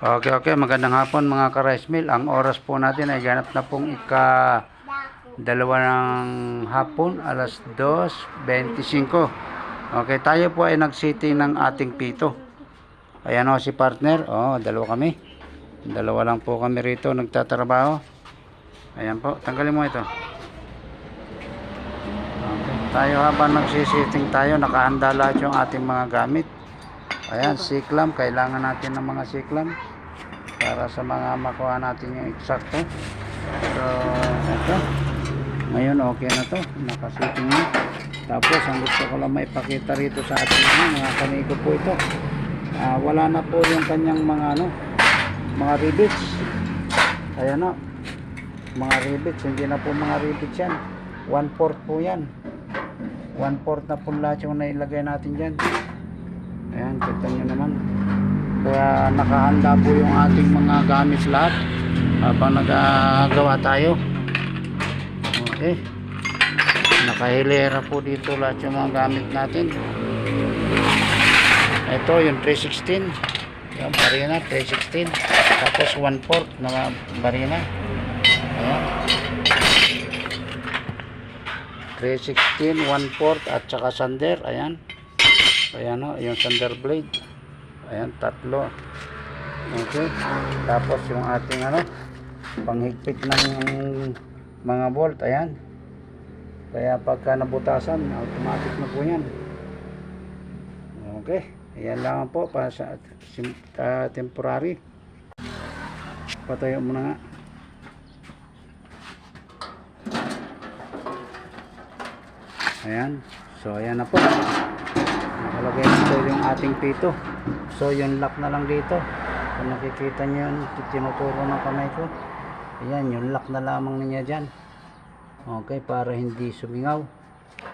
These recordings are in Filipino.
Okay, okay. Magandang hapon mga ka-rice mill. Ang oras po natin ay ganap na pong ika-2 ng hapon, alas 2:25. Okay, tayo po ay nag-sitting ng ating pito. Ayan o si partner. Oh, dalawa kami. Dalawa lang po kami rito nagtatrabaho. Ayan po, tanggalin mo ito. Okay, tayo habang nagsisitting tayo, nakahanda lahat yung ating mga gamit. Ayan, siklam. Kailangan natin ng mga siklam para sa mga makuha natin yung eksakto. So, ito. Ngayon, okay na to. Nakasiting na. Tapos, ang gusto ko lang maipakita rito sa ating mga kanigo po ito. Wala na po yung kanyang mga rivets. Ayan na. Mga rivets. Hindi na po mga rivets yan. 1/4 po yan. 1/4 na po lahat yung nailagay natin dyan. Ayan, kita nyo naman. Kaya nakahanda po yung ating mga gamit lahat habang nagagawa tayo. Okay, nakahilera po dito lahat yung mga gamit natin. Ito yung 316 yung barina, 316. Tapos 1/4 na barina. Ayan, 316, 1/4 at saka sander. Ayan. Ayan o, yung sander blade. Ayan, 3. Okay. Tapos yung ating panghigpit ng mga bolt. Ayan. Kaya pagka nabutasan, automatic na po yan. Okay. Ayan lang po para sa temporary. Patayo muna nga. Ayan. So ayan na po. Nakalagay dito yung ating pito. So yung lock na lang dito. Kung nakikita nyo yun, tinuturo ng kamay ko. Ayan, yung lock na lamang niya dyan. Okay, para hindi sumingaw.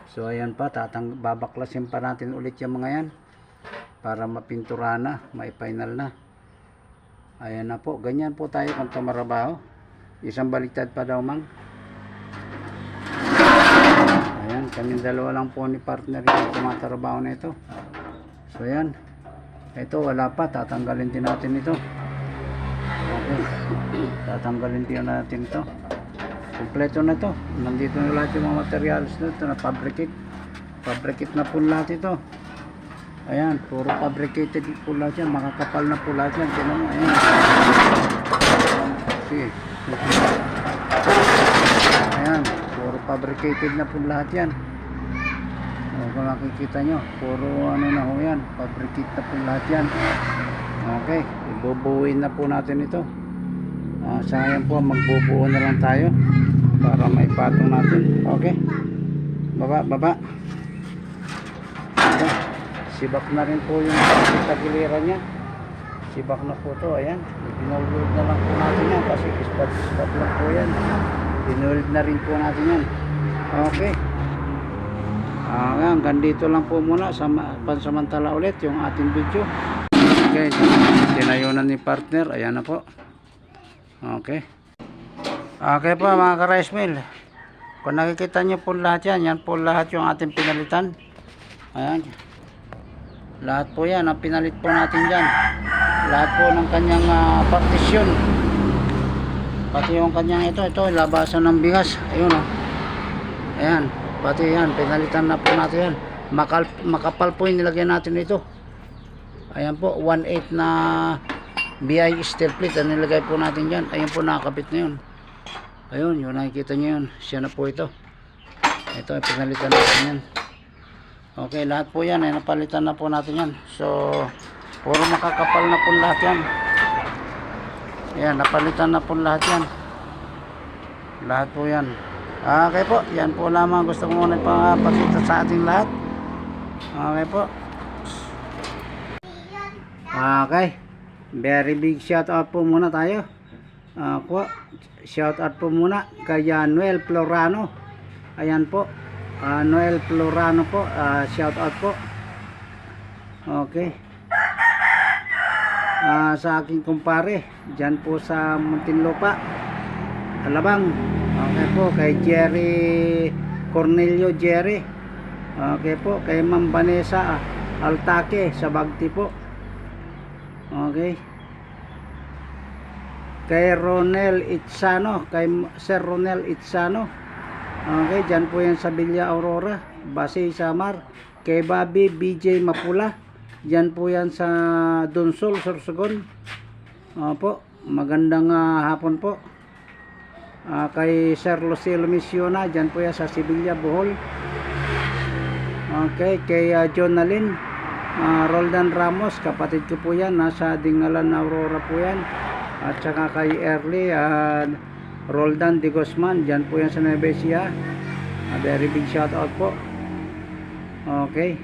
So ayan pa, babaklasin pa natin ulit yung mga yan. Para mapintura na, mai-final na. Ayan na po, ganyan po tayo kung tumarabaho. Isang baliktad pa daw mang. Ayan, kaming dalawa lang po ni partner yung tumatrabaho na ito. So ayan. Ito wala pa, tatanggalin din natin ito. Okay. Tatanggalin din natin ito. Kompleto na ito. Nandito na lahat yung mga materials na ito na fabricate. Fabricate na po lahat ito. Ayan, puro fabricated po lahat yan. Makakapal na po lahat yan. Tinan mo, ayan. Okay. Ayan, puro fabricated na po lahat yan. Kung makikita nyo, puro na ho yan, fabricate na po lahat yan. Okay, ibubuuin na po natin ito. Sa ngayon po, magbubuo na lang tayo para maipatong natin. Okay, baba. Okay. Sibak na rin po yung tagiliran niya. Sibak na po to, ayan. Binuload na lang po natin yan kasi ispat lang po yan. Binuload na rin po natin yan. Okay. Hanggang dito lang po muna sa pansamantala ulit yung ating video. Okay, tinayunan ni partner. Ayan na po. Okay. Okay po mga ka-rice mill. Kung nakikita nyo po lahat yan, yan po lahat yung ating pinalitan. Ayan. Lahat po yan, ang pinalit po natin dyan. Lahat po ng kanyang partition. Pati yung kanyang ito, labasan ng bigas. Ayun o. Ayan. Pati yan, pinalitan na po natin yan. Makapal po yung nilagyan natin ito. Ayan po, 1/8 na BI steel plate ang nilagay po natin dyan. Ayun po, nakakabit na yun. Ayun, yun nakikita nyo yun. Siya na po ito. Ito ay pinalitan natin yan. Okay, lahat po yan ay napalitan na po natin yan. So, puro makakapal na po lahat yan. Ayan, napalitan na po lahat yan. Lahat po yan. Okay po, yan po lamang gusto ko muna ipapakita sa ating lahat. Okay po. Okay, very big shout out po muna tayo. Shout out po muna kay Noel Florano. Ayan po, Noel Florano po, shout out po. Okay. Sa aking kumpare dyan po sa Muntinlupa, Alabang. Okay po, kay Jerry Cornelio Jerry. Okay po, kay Ma'am Vanessa Altake sa Bagti po. Okay. kay Ronel Itzano, kay Sir Ronel Itzano. Okay, dyan po yan sa Villa Aurora, Basay, Samar. Kay Bobby BJ Mapula, dyan po yan sa Donsol, Sorsogon. Opo, magandang hapon po. Kay Sir Lucille Misiona, dyan po yan sa Sevilla, Bohol. Okay, kay Jonalyn Roldan Ramos, kapatid ko po yan, nasa Dingalan, Aurora po yan. At saka kay Early Roldan de Guzman, dyan po yan sa Nueva Ecija. Very big shout out po. Okay,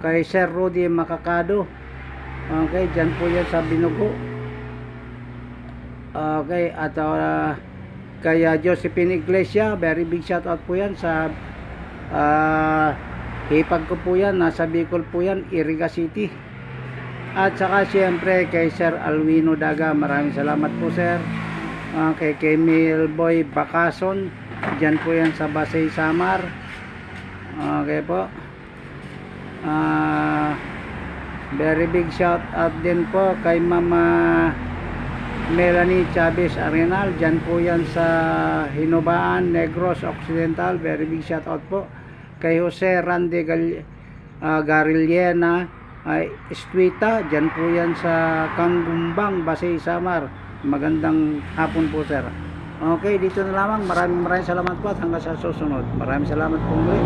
kay Sir Rudy Makakado, okay, dyan po yan sa Binugo. Okay, at kay Josephine Iglesia, very big shout out po yan sa hipag ko po yan, nasa Bicol po yan, Iriga City. At saka siyempre kay Sir Alwino Daga, maraming salamat po sir. Kay Milboy Bakason, dyan po yan sa Basay, Samar. Okay po. Very big shout out din po kay Mama Melanie Chavez Arenal, dyan po yan sa Hinubaan, Negros Occidental. Very big shout out po kay Jose Rande Garillena Estuita, dyan po yan sa Kanggumbang, Basay, Samar. Magandang hapon po sir. Okay, dito na lamang. Maraming salamat po at hanggang sa susunod. Maraming salamat po muli.